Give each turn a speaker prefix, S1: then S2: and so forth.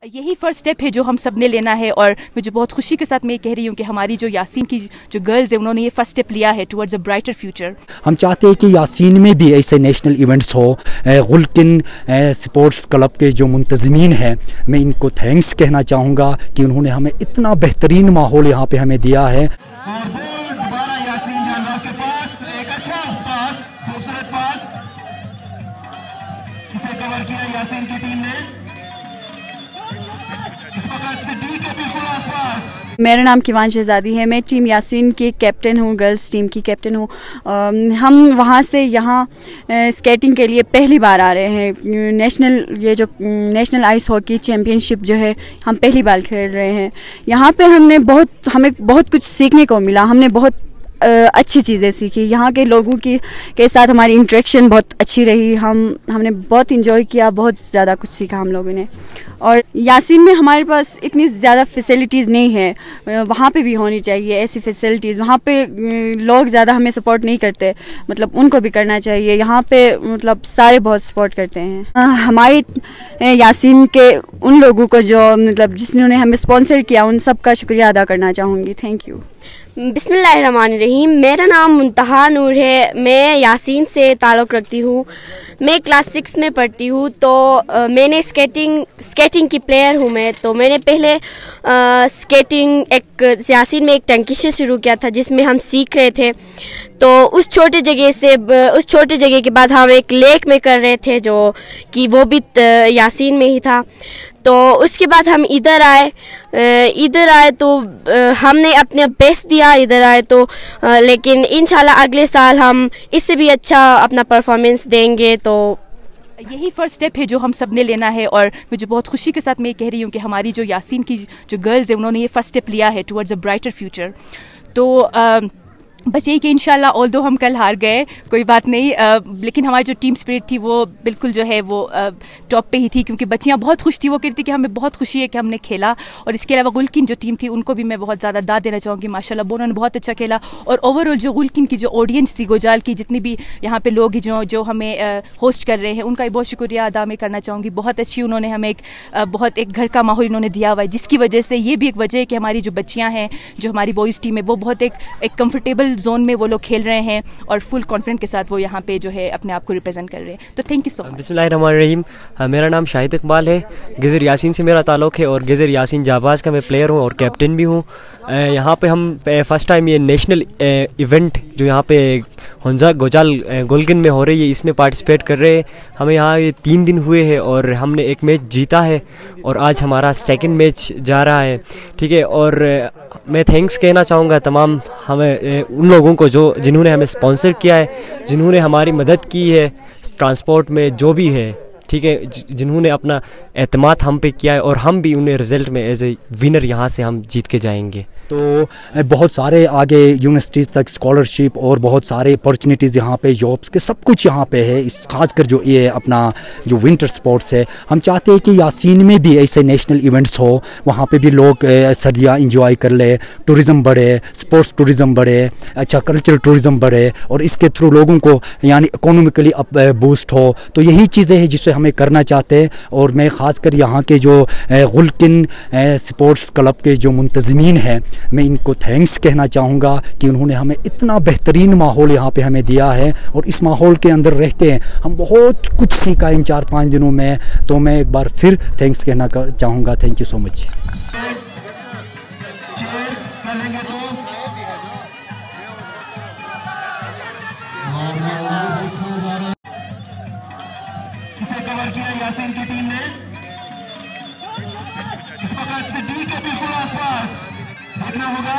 S1: यही first step है जो हम सब ने लेना है और मुझे बहुत खुशी के साथ मैं ये कह रही हूँ कि हमारी जो यासीन की जो गर्ल्स है उन्होंने ये फर्स्ट स्टेप लिया है टुवर्ड्स अ ब्राइटर फ्यूचर।
S2: हम चाहते हैं कि यासीन में भी ऐसे नेशनल इवेंट्स हो। गुलकिन स्पोर्ट्स क्लब के जो मुंतज़मीन हैं, मैं इनको थैंक्स कहना चाहूँगा कि उन्होंने हमें इतना बेहतरीन माहौल यहाँ पे हमें दिया है।
S3: इसे कवर किया यासीन की टीम ने। इस वक्त डी के बिल्कुल आसपास।
S4: मेरा नाम किवान शहजादी है। मैं टीम यासीन की कैप्टन हूँ, गर्ल्स टीम की कैप्टन हूँ। हम वहाँ से यहाँ स्केटिंग के लिए पहली बार आ रहे हैं। नेशनल आइस हॉकी चैम्पियनशिप जो है हम पहली बार खेल रहे हैं। यहाँ पे हमें बहुत कुछ सीखने को मिला। हमने बहुत अच्छी चीज़ें सीखी। यहाँ के लोगों के साथ हमारी इंटरेक्शन बहुत अच्छी रही। हमने बहुत इंजॉय किया, बहुत ज़्यादा कुछ सीखा हम लोगों ने। और यासीन में हमारे पास इतनी ज़्यादा फैसिलिटीज़ नहीं है, वहाँ पे भी होनी चाहिए ऐसी फैसिलिटीज़। वहाँ पे लोग ज़्यादा हमें सपोर्ट नहीं करते, मतलब उनको भी करना चाहिए। यहाँ पे मतलब सारे बहुत सपोर्ट करते हैं। हमारे यासीन के उन लोगों को जो मतलब जिन्होंने हमें स्पॉन्सर किया, उन सब का शुक्रिया अदा करना चाहूँगी। Thank you.
S5: बिस्मिल्लाहिर्रहमानिर्रहीम। मेरा नाम मुंतहा नूर है। मैं यासीन से ताल्लुक़ रखती हूँ। मैं क्लास 6 में पढ़ती हूँ। तो मैंने स्केटिंग की प्लेयर हूँ मैं। तो मैंने पहले स्केटिंग यासीन में एक टंकी से शुरू किया था जिसमें हम सीख रहे थे। तो उस छोटे जगह के बाद हम एक लेक में कर रहे थे जो कि वो भी यासीन में ही था। तो उसके बाद हम इधर आए तो हमने अपने बेस्ट दिया इधर आए तो, लेकिन इंशाल्लाह अगले साल हम इससे भी अच्छा अपना परफॉर्मेंस देंगे। तो
S1: यही फर्स्ट स्टेप है जो हम सब ने लेना है और मुझे बहुत खुशी के साथ मैं ये कह रही हूँ कि हमारी जो यासीन की जो गर्ल्स है उन्होंने ये फर्स्ट स्टेप लिया है टुवर्ड्स अ ब्राइटर फ्यूचर। तो बस यही कि इंशाल्लाह ऑल्दो हम कल हार गए, कोई बात नहीं, लेकिन हमारी जो टीम स्पिरिट थी वो बिल्कुल जो है वो टॉप पे ही थी, क्योंकि बच्चियाँ बहुत खुश थी। वो कहती कि हमें बहुत खुशी है कि हमने खेला। और इसके अलावा गुलकिन जो टीम थी उनको भी मैं बहुत ज़्यादा दाद देना चाहूँगी। माशाल्लाह वो उन्होंने बहुत अच्छा खेला। और ओवरऑल जो गुलकिन की जो ऑडियंस थी, गोजाल की जितनी भी यहाँ पे लोग जो हमें होस्ट कर रहे हैं, उनका भी बहुत शुक्रिया अदा मैं करना चाहूँगी। बहुत अच्छी उन्होंने हमें एक घर का माहौल इन्होंने दिया हुआ है, जिसकी वजह से ये भी एक वजह है कि हमारी जो बच्चियाँ हैं, जो हमारी बॉयज़ टीम है, वो बहुत एक कम्फर्टेबल जोन में वो लोग खेल रहे हैं और फुल कॉन्फिडेंट के साथ वो यहाँ पे जो है अपने आप को रिप्रेजेंट कर रहे हैं। तो थैंक यू सो मच।
S6: बिस्मिल्लाहिर्रहमानिर्रहीम। मेरा नाम शाहिद इकबाल है। गेज़र यासीन से मेरा ताल्लुक़ है और गेज़र यासीन जाबाज़ का मैं प्लेयर हूँ और कैप्टन भी हूँ। यहाँ पे हम फ़र्स्ट टाइम ये नेशनल इवेंट जो यहाँ पे हुंजा गोजाल गुलकिन में हो रही है, इसमें पार्टिसिपेट कर रहे हैं। हमें यहाँ ये 3 दिन हुए हैं और हमने एक मैच जीता है और आज हमारा सेकंड मैच जा रहा है, ठीक है। और मैं थैंक्स कहना चाहूँगा तमाम हमें उन लोगों को जिन्होंने हमें स्पॉन्सर किया है, जिन्होंने हमारी मदद की है ट्रांसपोर्ट में, जो भी है, ठीक है, जिन्होंने अपना एतमाद हम पे किया है और हम भी उन्हें रिज़ल्ट में एज ए विनर यहाँ से हम जीत के जाएंगे।
S2: तो बहुत सारे आगे यूनिवर्सिटीज़ तक स्कॉलरशिप और बहुत सारे अपॉर्चुनिटीज़ यहाँ पे, जॉब्स के सब कुछ यहाँ पे है। इस खासकर जो ये अपना जो विंटर स्पोर्ट्स है, हम चाहते हैं कि यासीन में भी ऐसे नेशनल इवेंट्स हो, वहाँ पे भी लोग सर्दियाँ इंजॉय कर ले, टूरिज़म बढ़े, स्पोर्ट्स टूरिज़म बढ़े, अच्छा कल्चरल टूरिज़म बढ़े और इसके थ्रू लोगों को यानी इकोनॉमिकली बूस्ट हो। तो यही चीज़ें हैं जिससे हमें करना चाहते हैं। और मैं ख़ासकर यहाँ के जो गुलकिन स्पोर्ट्स क्लब के जो मुंतज़मीन हैं, मैं इनको थैंक्स कहना चाहूँगा कि उन्होंने हमें इतना बेहतरीन माहौल यहाँ पे हमें दिया है। और इस माहौल के अंदर रहते हैं हम बहुत कुछ सीखा इन 4-5 दिनों में। तो मैं एक बार फिर थैंक्स कहना चाहूँगा। Thank you so much.
S3: इसे कवर किया यासीन की टीम ने। इस वक्त डी के बिल्कुल आसपास देखना होगा।